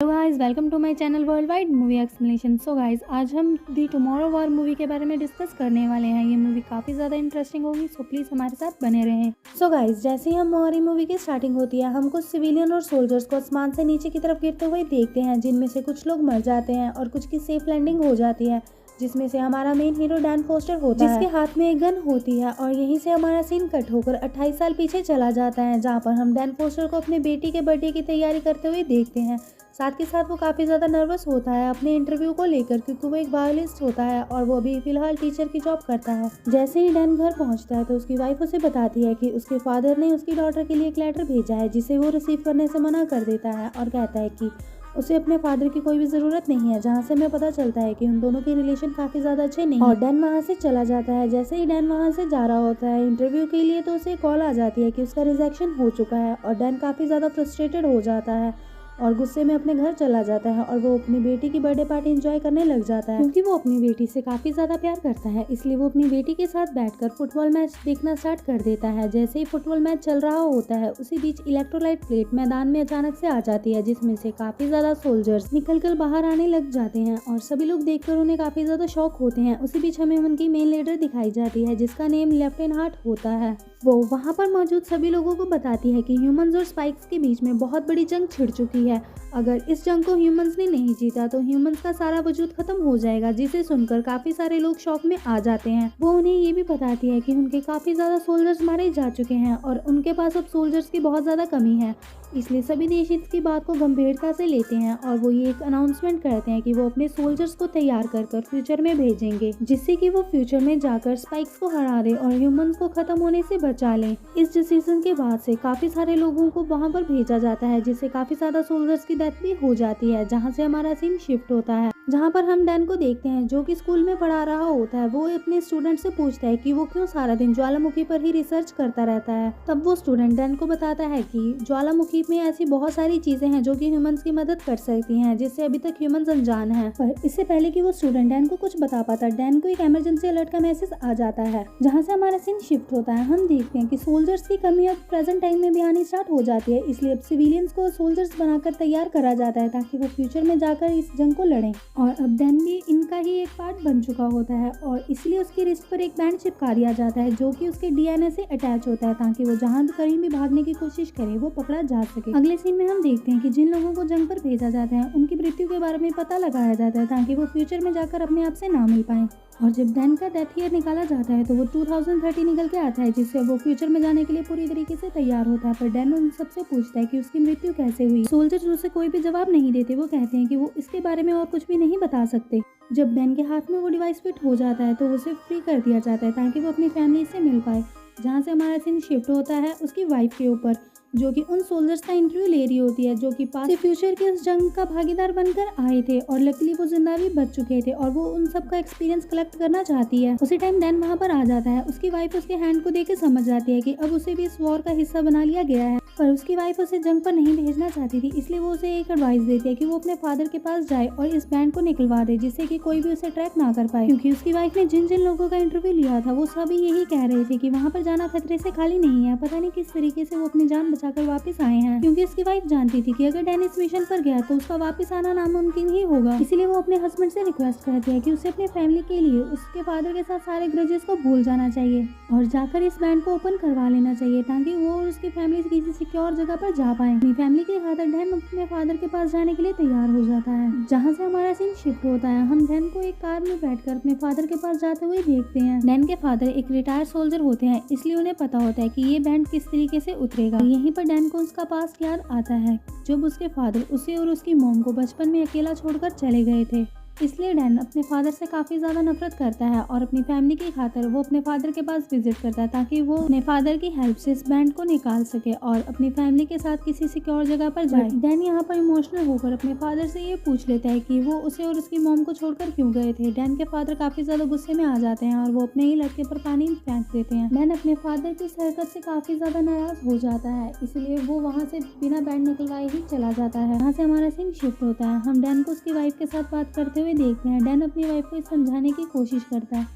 Hello guys, welcome to my channel world wide movie explanation. So guys, आज हम दी tomorrow war movie के बारे में डिस्कस करने वाले हैं। ये मूवी काफ़ी ज़्यादा इंटरेस्टिंग होगी, सो प्लीज़ हमारे साथ बने रहें। सो गाइस, जैसे ही हम हमारी मूवी की स्टार्टिंग होती है, हम कुछ सिविलियन और सोल्जर्स को आसमान से नीचे की तरफ गिरते हुए देखते हैं, जिनमें से कुछ लोग मर जाते हैं और कुछ की सेफ लैंडिंग हो जाती है, जिसमें से हमारा मेन हीरो डैन फोस्टर होता है, जिसके हाथ में एक गन होती है। और यहीं से हमारा सीन कट होकर 28 साल पीछे चला जाता है, जहाँ पर हम डैन फोस्टर को अपने बेटी के बर्थडे की तैयारी करते हुए देखते हैं। साथ के साथ वो काफ़ी ज़्यादा नर्वस होता है अपने इंटरव्यू को लेकर, क्योंकि वो एक बायोलिस्ट होता है और वो अभी फिलहाल टीचर की जॉब करता है। जैसे ही डैन घर पहुंचता है तो उसकी वाइफ उसे बताती है कि उसके फादर ने उसकी डॉटर के लिए एक लेटर भेजा है, जिसे वो रिसीव करने से मना कर देता है और कहता है कि उसे अपने फादर की कोई भी ज़रूरत नहीं है। जहाँ से हमें पता चलता है कि उन दोनों के रिलेशन काफ़ी ज़्यादा अच्छे नहीं और डैन वहाँ से चला जाता है। जैसे ही डैन वहाँ से जा रहा होता है इंटरव्यू के लिए, तो उसे कॉल आ जाती है कि उसका रिजेक्शन हो चुका है और डैन काफ़ी ज़्यादा फ्रस्ट्रेटेड हो जाता है और गुस्से में अपने घर चला जाता है और वो अपनी बेटी की बर्थडे पार्टी एंजॉय करने लग जाता है, क्योंकि वो अपनी बेटी से काफ़ी ज़्यादा प्यार करता है। इसलिए वो अपनी बेटी के साथ बैठकर फुटबॉल मैच देखना स्टार्ट कर देता है। जैसे ही फुटबॉल मैच चल रहा होता है, उसी बीच इलेक्ट्रोलाइट प्लेट मैदान में अचानक से आ जाती है, जिसमें से काफ़ी ज़्यादा सोल्जर्स निकलकर बाहर आने लग जाते हैं और सभी लोग देखकर उन्हें काफ़ी ज़्यादा शॉक होते हैं। उसी बीच हमें उनकी मेन लीडर दिखाई जाती है, जिसका नेम लेफ्टिनेंट हार्ट होता है। वो वहाँ पर मौजूद सभी लोगों को बताती है कि ह्यूमंस और स्पाइक्स के बीच में बहुत बड़ी जंग छिड़ चुकी है। अगर इस जंग को ह्यूमंस ने नहीं जीता तो ह्यूमंस का सारा वजूद खत्म हो जाएगा, जिसे सुनकर काफी सारे लोग शॉक में आ जाते हैं। वो उन्हें ये भी बताती है कि उनके काफी ज्यादा सोल्जर्स मारे जा चुके हैं और उनके पास अब सोल्जर्स की बहुत ज्यादा कमी है। इसलिए सभी देश इसकी बात को गंभीरता से लेते हैं और वो ये एक अनाउंसमेंट करते हैं कि वो अपने सोल्जर्स को तैयार कर कर फ्यूचर में भेजेंगे, जिससे कि वो फ्यूचर में जाकर स्पाइक्स को हरा दे और ह्यूमंस को खत्म होने से बचा लें। इस डिसीजन के बाद से काफी सारे लोगों को वहां पर भेजा जाता है, जिससे काफी ज्यादा सोल्जर्स की डेथ भी हो जाती है। जहाँ से हमारा सीन शिफ्ट होता है, जहाँ पर हम डैन को देखते हैं जो कि स्कूल में पढ़ा रहा होता है। वो अपने स्टूडेंट से पूछता है कि वो क्यों सारा दिन ज्वालामुखी पर ही रिसर्च करता रहता है। तब वो स्टूडेंट डैन को बताता है कि ज्वालामुखी में ऐसी बहुत सारी चीजें हैं जो कि ह्यूमंस की मदद कर सकती हैं, जिससे अभी तक ह्यूमंस अनजान हैं। पर इससे पहले कि वो स्टूडेंट डैन को कुछ बता पाता, डैन को एक इमरजेंसी अलर्ट का मैसेज आ जाता है, जहाँ से हमारा सीन शिफ्ट होता है। हम देखते हैं कि सोल्जर्स की कमी अब प्रेजेंट टाइम में भी आनी स्टार्ट हो जाती है, इसलिए अब सिविलियंस को सोल्जर्स बनाकर तैयार करा जाता है ताकि वो फ्यूचर में जाकर इस जंग को लड़ें। और अब डैन भी इनका ही एक पार्ट बन चुका होता है और इसलिए उसकी रिस्ट पर एक बैंड चिपका दिया जाता है, जो कि उसके डीएनए से अटैच होता है, ताकि वो जहाँ भी कहीं भी भागने की कोशिश करे वो पकड़ा जा सके। अगले सीन में हम देखते हैं कि जिन लोगों को जंग पर भेजा जाता है उनकी मृत्यु के बारे में पता लगाया जाता है, ताकि वो फ्यूचर में जाकर अपने आप से ना मिल पाए। और जब डैन का डेथ ईयर निकाला जाता है तो वो 2030 निकल के आता है, जिससे वो फ्यूचर में जाने के लिए पूरी तरीके से तैयार होता है। पर डैन उन सबसे पूछता है कि उसकी मृत्यु कैसे हुई। सोल्जर्स उसे कोई भी जवाब नहीं देते। वो कहते हैं कि वो इसके बारे में और कुछ भी नहीं बता सकते। जब डैन के हाथ में वो डिवाइस फिट हो जाता है तो उसे फ्री कर दिया जाता है, ताकि वो अपनी फैमिली से मिल पाए। जहाँ से हमारा सीन शिफ्ट होता है उसकी वाइफ के ऊपर, जो कि उन सोल्जर्स का इंटरव्यू ले रही होती है, जो कि पास्ट फ्यूचर के उस जंग का भागीदार बनकर आए थे और लकीली वो जिंदा भी बच चुके थे और वो उन सब का एक्सपीरियंस कलेक्ट करना चाहती है। उसी टाइम डैन वहाँ पर आ जाता है। उसकी वाइफ उसके हैंड को देख के समझ जाती है कि अब उसे भी इस वॉर का हिस्सा बना लिया गया है, पर उसकी वाइफ उसे जंग पर नहीं भेजना चाहती थी। इसलिए वो उसे एक एडवाइस देती है कि वो अपने फादर के पास जाए और इस बैंड को निकलवा दे, जिससे कि कोई भी उसे ट्रैक ना कर पाए, क्योंकि उसकी वाइफ ने जिन जिन लोगों का इंटरव्यू लिया था वो सभी यही कह रहे थे कि वहाँ पर जाना खतरे से खाली नहीं है। पता नहीं किस तरीके से वो अपनी जान बचाकर वापस आए हैं, क्योंकि उसकी वाइफ जानती थी कि अगर डैन इस मिशन पर गया तो उसका वापस आना नामुमकिन ही होगा। इसीलिए वो अपने हस्बैंड से रिक्वेस्ट करती है कि उसे अपने फैमिली के लिए उसके फादर के साथ सारे ग्रजेस को भूल जाना चाहिए और जाकर इस बैंड को ओपन करवा लेना चाहिए, ताकि वो और उसकी फैमिली किसी सिक्योर जगह पर जा पाए। अपनी फैमिली के खातिर डैन अपने फादर के पास जाने के लिए तैयार हो जाता है। जहाँ से हमारा सीन शिफ्ट होता है, हम डैन को एक कार में बैठकर अपने फादर के पास जाते हुए देखते हैं। डैन के फादर एक रिटायर्ड सोल्जर होते हैं, इसलिए उन्हें पता होता है कि ये बैंड किस तरीके से उतरेगा। यहीं पर डैन को उसका पास्ट याद आता है, जब उसके फादर उसे और उसकी मॉम को बचपन में अकेला छोड़कर चले गए थे। इसलिए डैन अपने फादर से काफ़ी ज़्यादा नफरत करता है और अपनी फैमिली की खातिर वो अपने फादर के पास विजिट करता है, ताकि वो अपने फादर की हेल्प से इस बैंड को निकाल सके और अपनी फैमिली के साथ किसी सिक्योर जगह पर जाए। डैन यहाँ पर इमोशनल होकर अपने फादर से ये पूछ लेता है कि वो उसे और उसकी मॉम को छोड़कर क्यों गए थे। डैन के फादर काफ़ी ज़्यादा गुस्से में आ जाते हैं और वो अपने ही लड़के पर पानी फेंक देते हैं। डैन अपने फादर की इस हरकत से काफ़ी ज़्यादा नाराज हो जाता है, इसलिए वो वहाँ से बिना बैंड निकलवाए ही चला जाता है। यहाँ से हमारा सीन शिफ्ट होता है। हम डैन को उसकी वाइफ के साथ बात करते हुए देखते हैं। डैन अपनी वाइफ को समझाने की कोशिश करता है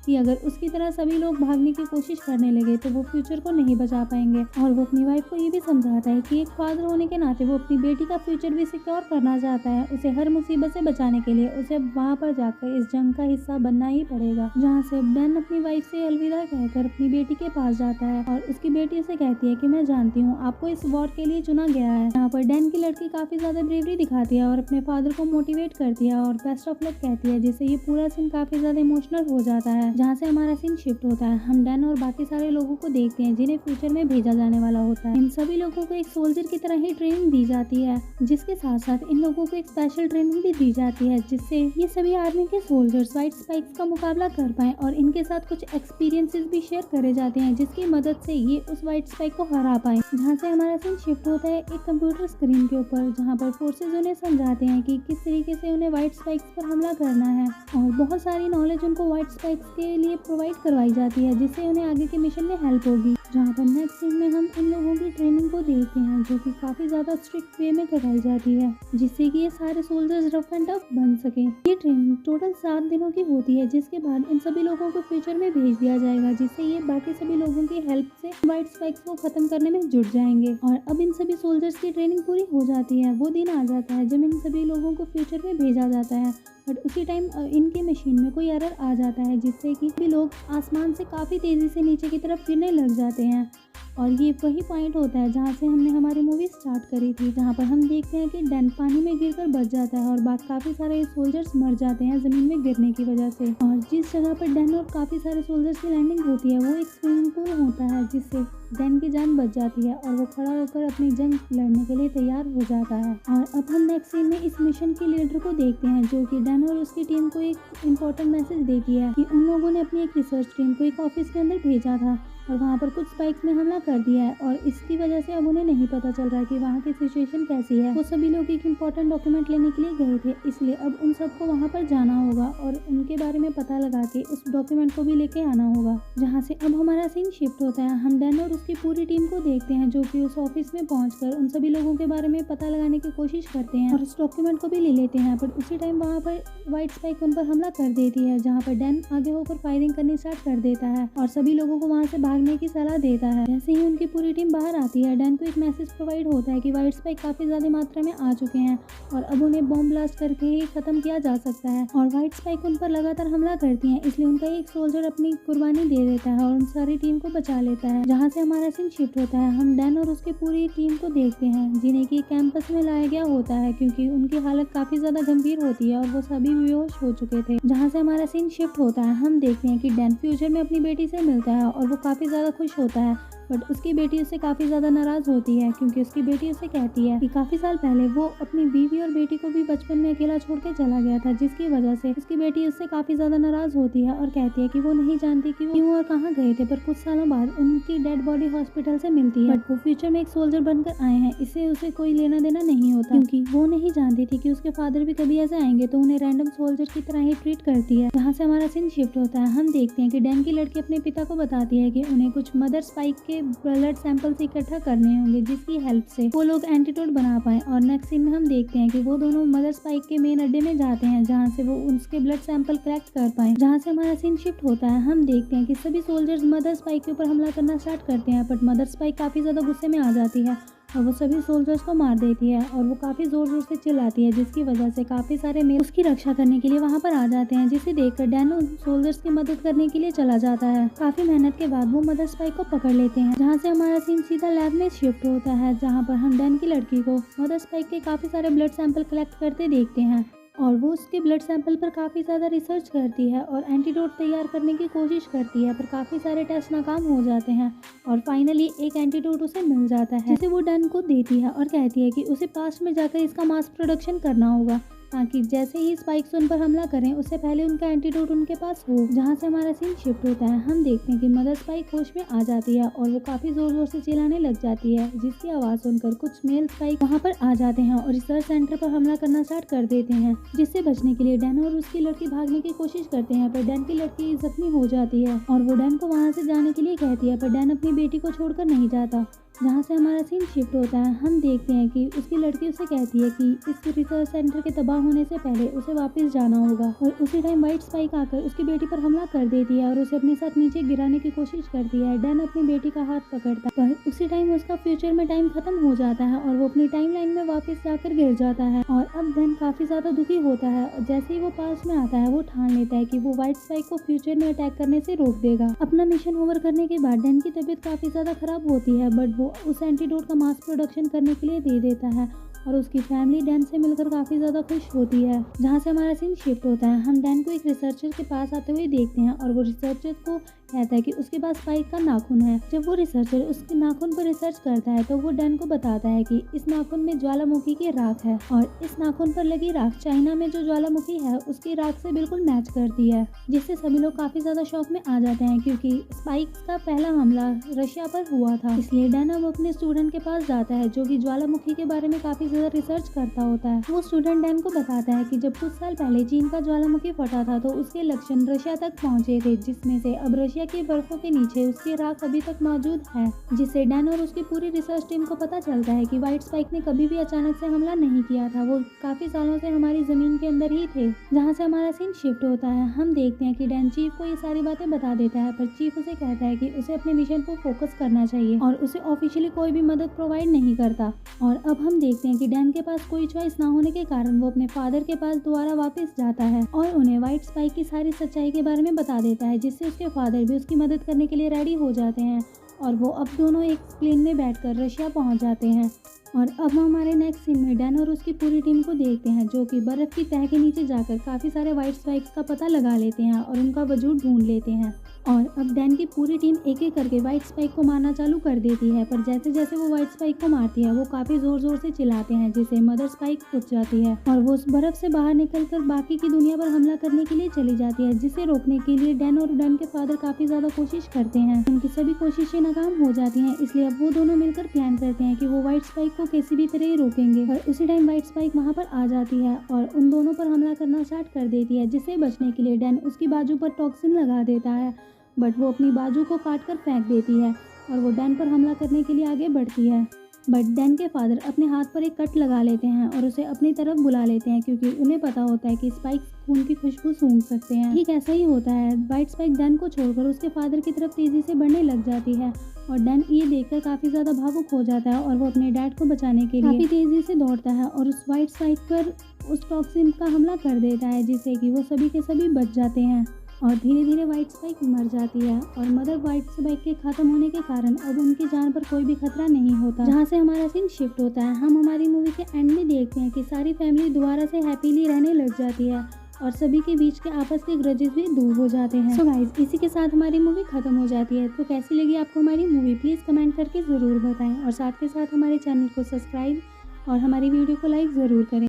कि अगर उसकी तरह सभी लोग भागने की कोशिश करने लगे तो वो फ्यूचर को नहीं बचा पाएंगे। और वो अपनी वाइफ को ये भी समझाता है कि एक फादर होने के नाते वो अपनी बेटी का फ्यूचर भी सिक्योर करना चाहता है। उसे हर मुसीबत से बचाने के लिए उसे वहाँ पर जाकर इस जंग का हिस्सा बनना ही पड़ेगा। जहाँ से डैन अपनी वाइफ से अलविदा कहकर अपनी बेटी के पास जाता है और उसकी बेटी उसे कहती है कि मैं जानती हूँ आपको इस वॉर के लिए चुना गया है। यहाँ पर डैन की लड़की काफी ज्यादा ब्रेवरी दिखाती है और अपने फादर को मोटिवेट करती है और बेस्ट ऑफ लक कहती है, जिससे ये पूरा सीन काफी ज्यादा इमोशनल हो जाता है। जहाँ से हमारा सीन शिफ्ट होता है, हम डैन और बाकी सारे लोगों को देखते हैं जिन्हें फ्यूचर में भेजा जाने वाला होता है। इन सभी लोगों को एक सोल्जर की तरह ही ट्रेनिंग दी जाती है, जिसके साथ साथ इन लोगों को एक स्पेशल ट्रेनिंग भी दी जाती है जिससे ये सभी आर्मी के सोल्जर्स व्हाइट स्पाइक्स का मुकाबला कर पाए और इनके साथ कुछ एक्सपीरियंसेस भी शेयर करे जाते हैं जिसकी मदद से ये उस व्हाइट स्पाइक को हरा पाए। जहाँ से हमारा सीन शिफ्ट होता है एक कंप्यूटर स्क्रीन के ऊपर, जहाँ पर फोर्सेज उन्हें समझाते हैं कि किस तरीके से उन्हें व्हाइट स्पाइक्स पर हमला करना है और बहुत सारी नॉलेज उनको व्हाइट स्पाइक्स के लिए प्रोवाइड करवाई जाती है जिससे उन्हें आगे के मिशन में हेल्प होगी। जहाँ पर नेक्स्ट सीन में हम इन लोगों की ट्रेनिंग को देखते हैं जो कि काफी ज्यादा स्ट्रिक्ट वे में करवाई जाती है जिससे कि ये सारे सोल्जर्स रफ एंड टफ बन सके। ये ट्रेनिंग टोटल 7 दिनों की होती है जिसके बाद इन सभी लोगों को फ्यूचर में भेज दिया जाएगा जिससे ये बाकी सभी लोगों की हेल्प से व्हाइट स्पाइक्स को खत्म करने में जुट जाएंगे। और अब इन सभी सोल्जर्स की ट्रेनिंग पूरी हो जाती है। वो दिन आ जाता है जब इन सभी लोगों को फ्यूचर में भेजा जाता है बट उसी टाइम इनके मशीन में कोई एरर आ जाता है जिससे कि भी लोग आसमान से काफ़ी तेज़ी से नीचे की तरफ गिरने लग जाते हैं। और ये वही पॉइंट होता है जहाँ से हमने हमारी मूवी स्टार्ट करी थी, जहाँ पर हम देखते हैं कि डैन पानी में गिरकर बच जाता है और बाकी काफ़ी सारे सोल्जर्स मर जाते हैं ज़मीन में गिरने की वजह से। और जिस जगह पर डैन और काफ़ी सारे सोल्जर्स की लैंडिंग होती है वो एक स्विमिंग पूल होता है जिससे डैन की जान बच जाती है और वो खड़ा होकर अपनी जंग लड़ने के लिए तैयार हो जाता है। और अब हम नेक्स्ट सीन में इस मिशन के लीडर को देखते हैं जो कि डैन और उसकी टीम को एक इम्पोर्टेंट मैसेज देती है कि उन लोगों ने अपनी एक रिसर्च टीम को एक ऑफिस के अंदर भेजा था और वहाँ पर कुछ स्पाइक्स ने हमला कर दिया है और इसकी वजह से अब उन्हें नहीं पता चल रहा है कि वहाँ की सिचुएशन कैसी है। वो सभी लोग एक इम्पोर्टेंट डॉक्यूमेंट लेने के लिए गए थे, इसलिए अब उन सबको वहाँ पर जाना होगा और उनके बारे में पता लगा के उस डॉक्यूमेंट को भी लेके आना होगा। जहाँ से अब हमारा सीन शिफ्ट होता है, हम डैन और उसकी पूरी टीम को देखते हैं जो कि उस ऑफिस में पहुंचकर उन सभी लोगों के बारे में पता लगाने की कोशिश करते हैं और उस डॉक्यूमेंट को भी ले लेते हैं। पर उसी टाइम वहाँ पर व्हाइट स्पाइक उन पर हमला कर देती है, जहाँ पर डैन आगे होकर फायरिंग करनी स्टार्ट कर देता है और सभी लोगों को वहाँ से भागने की सलाह देता है। जैसे ही उनकी पूरी टीम बाहर आती है, डैन को एक मैसेज प्रोवाइड होता है कि व्हाइट स्पाइक काफी ज्यादा मात्रा में आ चुके हैं और अब उन्हें बॉम्ब ब्लास्ट करके ही खत्म किया जा सकता है। और व्हाइट स्पाइक उन पर लगातार हमला करती है, इसलिए उनका एक सोल्जर अपनी कुर्बानी दे देता है और उन सारी टीम को बचा लेता है। जहाँ से हमारा सीन शिफ्ट होता है, हम डैन और उसकी पूरी टीम को देखते हैं जिन्हें की कैंपस में लाया गया होता है क्योंकि उनकी हालत काफी ज्यादा गंभीर होती है और वो सभी बेहोश हो चुके थे। जहाँ से हमारा सीन शिफ्ट होता है, हम देखते हैं कि डैन फ्यूचर में अपनी बेटी से मिलता है और वो काफी ज्यादा खुश होता है बट उसकी बेटी उससे काफ़ी ज़्यादा नाराज़ होती है क्योंकि उसकी बेटी उससे कहती है कि काफ़ी साल पहले वो अपनी बीवी और बेटी को भी बचपन में अकेला छोड़ के चला गया था, जिसकी वजह से उसकी बेटी उससे काफ़ी ज़्यादा नाराज़ होती है और कहती है कि वो नहीं जानती कि वो क्यों और कहाँ गए थे। पर कुछ सालों बाद उनकी डेड बॉडी हॉस्पिटल से मिलती है बट वो फ्यूचर में एक सोल्जर बनकर आए हैं, इससे उसे कोई लेना देना नहीं होता क्योंकि वो नहीं जानती थी कि उसके फादर भी कभी ऐसे आएंगे, तो उन्हें रैंडम सोल्जर की तरह ही ट्रीट करती है। जहाँ से हमारा सीन शिफ्ट होता है, हम देखते हैं कि डैन की लड़की अपने पिता को बताती है कि उन्हें कुछ मदर स्पाइक के ब्लड सैंपल्स इकट्ठा करने होंगे जिसकी हेल्प से वो लोग एंटीडोट बना पाए। और नेक्स्ट सीन में हम देखते हैं कि वो दोनों मदर स्पाइक के मेन अड्डे में जाते हैं जहाँ से वो उसके ब्लड सैंपल कलेक्ट कर पाए। जहाँ से हमारा सीन शिफ्ट होता है, हम देखते हैं कि सभी सोल्जर्स मदर स्पाइक के ऊपर हमला करना स्टार्ट करते हैं बट मदर स्पाइक काफी ज्यादा गुस्से में आ जाती है और वो सभी सोल्जर्स को मार देती है और वो काफी जोर जोर से चिल्लाती है जिसकी वजह से काफी सारे मेल उसकी रक्षा करने के लिए वहाँ पर आ जाते हैं, जिसे देखकर डैन उन सोल्जर्स की मदद करने के लिए चला जाता है। काफी मेहनत के बाद वो मदर स्पाइक को पकड़ लेते हैं। जहाँ से हमारा सीन सीधा लैब में शिफ्ट होता है, जहाँ पर हम डैन की लड़की को मदर स्पाइक के काफी सारे ब्लड सैंपल कलेक्ट करते देखते हैं और वो उसके ब्लड सैंपल पर काफ़ी ज़्यादा रिसर्च करती है और एंटीडोट तैयार करने की कोशिश करती है पर काफ़ी सारे टेस्ट नाकाम हो जाते हैं और फाइनली एक एंटीडोट उसे मिल जाता है जिसे वो डैन को देती है और कहती है कि उसे पास्ट में जाकर इसका मास प्रोडक्शन करना होगा ताकि जैसे ही स्पाइक्स उन पर हमला करें उससे पहले उनका एंटीडोट उनके पास हो। जहाँ से हमारा सीन शिफ्ट होता है, हम देखते हैं कि मदर स्पाइक होश में आ जाती है और वो काफ़ी ज़ोर ज़ोर से चिल्लाने लग जाती है जिसकी आवाज़ सुनकर कुछ मेल स्पाइक वहाँ पर आ जाते हैं और रिसर्च सेंटर पर हमला करना स्टार्ट कर देते हैं। जिससे बचने के लिए डैन और उसकी लड़की भागने की कोशिश करते हैं पर डैन की लड़की जख्मी हो जाती है और वो डैन को वहाँ से जाने के लिए कहती है पर डैन अपनी बेटी को छोड़कर नहीं जाता जहाँ से हमारा सीन शिफ्ट होता है, हम देखते हैं कि उसकी लड़की उसे कहती है कि इस रिसर्च सेंटर के तबाह होने से पहले उसे वापस जाना होगा और उसी टाइम व्हाइट स्पाइक आकर उसकी बेटी पर हमला कर देती है और उसे अपने साथ नीचे गिराने की कोशिश करती है। डैन अपनी बेटी का हाथ पकड़ता है पर उसी टाइम उसका फ्यूचर में टाइम खत्म हो जाता है और वो अपनी टाइमलाइन में वापस जाकर गिर जाता है और अब डैन काफी ज्यादा दुखी होता है और जैसे ही वो पास में आता है वो ठान लेता है कि वो व्हाइट स्पाइक को फ्यूचर में अटैक करने से रोक देगा। अपना मिशन ओवर करने के बाद डैन की तबीयत काफी ज्यादा खराब होती है बट वो उस एंटीडोट का मास प्रोडक्शन करने के लिए दे देता है और उसकी फैमिली डैन से मिलकर काफी ज्यादा खुश होती है। जहाँ से हमारा सीन शिफ्ट होता है, हम डैन को एक रिसर्चर के पास आते हुए देखते हैं और वो रिसर्चर को कहता है कि उसके पास स्पाइक का नाखून है। जब वो रिसर्चर उसके नाखून पर रिसर्च करता है तो वो डैन को बताता है कि इस नाखून में ज्वालामुखी की राख है और इस नाखून पर लगी राख चाइना में जो ज्वालामुखी है उसकी राख से बिल्कुल मैच करती है, जिससे सभी लोग काफी ज्यादा शौक में आ जाते हैं क्योंकि स्पाइक का पहला हमला रशिया पर हुआ था। इसलिए डैन अब अपने स्टूडेंट के पास जाता है जो कि ज्वालामुखी के बारे में काफी ज्यादा रिसर्च करता होता है। वो स्टूडेंट डैन को बताता है कि जब कुछ साल पहले चीन का ज्वालामुखी फटा था तो उसके लक्षण रशिया तक पहुंचे थे, जिसमें से अब रशिया के बर्फों के नीचे उसकी राख अभी तक मौजूद है, जिससे डैन और उसकी पूरी रिसर्च टीम को पता चलता है कि व्हाइट स्पाइक ने कभी भी अचानक से हमला नहीं किया था, वो काफी सालों से हमारी जमीन के अंदर ही थे। जहाँ से हमारा सीन शिफ्ट होता है, हम देखते हैं कि डैन चीफ को ये सारी बातें बता देता है पर चीफ उसे कहता है कि उसे अपने मिशन को फोकस करना चाहिए और उसे ऑफिशियली कोई भी मदद प्रोवाइड नहीं करता। और अब हम देखते हैं कि डैन के पास कोई चॉइस ना होने के कारण वो अपने फादर के पास दोबारा वापस जाता है और उन्हें व्हाइट स्पाइक की सारी सच्चाई के बारे में बता देता है, जिससे उसके फादर भी उसकी मदद करने के लिए रेडी हो जाते हैं और वो अब दोनों एक प्लेन में बैठकर रशिया पहुंच जाते हैं। और अब हम हमारे नेक्स्ट सीन में डैन और उसकी पूरी टीम को देखते हैं जो कि बर्फ की तह के नीचे जाकर काफी सारे व्हाइट स्पाइक्स का पता लगा लेते हैं और उनका वजूद ढूंढ लेते हैं। और अब डैन की पूरी टीम एक एक करके व्हाइट स्पाइक को मारना चालू कर देती है पर जैसे जैसे वो व्हाइट स्पाइक को मारती है वो काफी जोर जोर से चिल्लाते हैं, जिससे मदर स्पाइक उठ जाती है और वो उस बर्फ से बाहर निकलकर बाकी की दुनिया पर हमला करने के लिए चली जाती है, जिसे रोकने के लिए डैन और डैन के फादर काफी ज्यादा कोशिश करते हैं। उनकी सभी कोशिशें नाकाम हो जाती हैं, इसलिए अब वो दोनों मिलकर प्लान करते हैं कि वो व्हाइट स्पाइक को किसी भी तरह ही रोकेंगे। और उसी टाइम व्हाइट स्पाइक वहाँ पर आ जाती है और उन दोनों पर हमला करना स्टार्ट कर देती है, जिससे बचने के लिए डैन उसकी बाजू पर टॉक्सिन लगा देता है बट वो अपनी बाजू को काट कर फेंक देती है और वो डैन पर हमला करने के लिए आगे बढ़ती है। बट डैन के फादर अपने हाथ पर एक कट लगा लेते हैं और उसे अपनी तरफ बुला लेते हैं क्योंकि उन्हें पता होता है कि स्पाइक खून की खुशबू सूंघ सकते हैं। ठीक ऐसा ही होता है, व्हाइट स्पाइक डैन को छोड़कर उसके फादर की तरफ तेजी से बढ़ने लग जाती है और डैन ये देखकर काफी ज्यादा भावुक हो जाता है और वो अपने डैड को बचाने के लिए काफी तेजी से दौड़ता है और उस व्हाइट स्पाइक पर उस टॉक्सिन का हमला कर देता है, जिससे कि वो सभी के सभी बच जाते हैं और धीरे धीरे व्हाइट स्पाइक मर जाती है और मदर व्हाइट स्पाइक के खत्म होने के कारण अब उनकी जान पर कोई भी खतरा नहीं होता। जहाँ से हमारा सीन शिफ्ट होता है, हम हमारी मूवी के एंड में देखते हैं कि सारी फैमिली दोबारा से हैप्पीली रहने लग जाती है और सभी के बीच के आपस के ग्रजेस भी दूर हो जाते हैं। सो गाइस, इसी के साथ हमारी मूवी खत्म हो जाती है। तो कैसी लगी आपको हमारी मूवी, प्लीज कमेंट करके जरूर बताएं और साथ के साथ हमारे चैनल को सब्सक्राइब और हमारी वीडियो को लाइक जरूर करें।